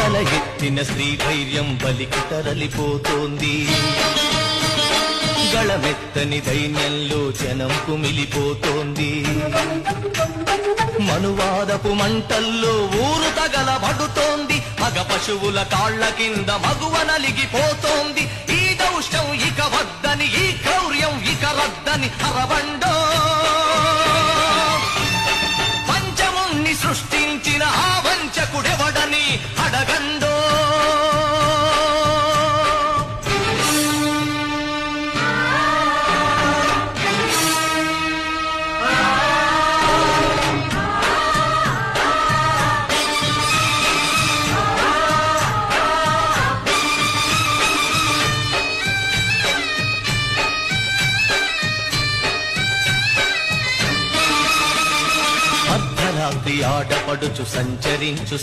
తల ఎత్తిన స్త్రీ ధైర్యం బలికి తరలిపోతోంది. గళమెత్తని దైన్యంలో జనం కుమిలిపోతోంది. మనువాదపు మంటల్లో ఊరు తగలబడుతోంది. మగ పశువుల కాళ్ల కింద మగువ నలిగిపోతోంది. ఈ దౌష్టం ఇక వద్దని, ఈ క్రౌర్యం ఇక రద్దని అరవండో. పంచముణ్ణి సృష్టించిన ఆ వంచకుడెవడని అడగండో. అర్ధరాత్రి ఆడపడుచు సంచరించు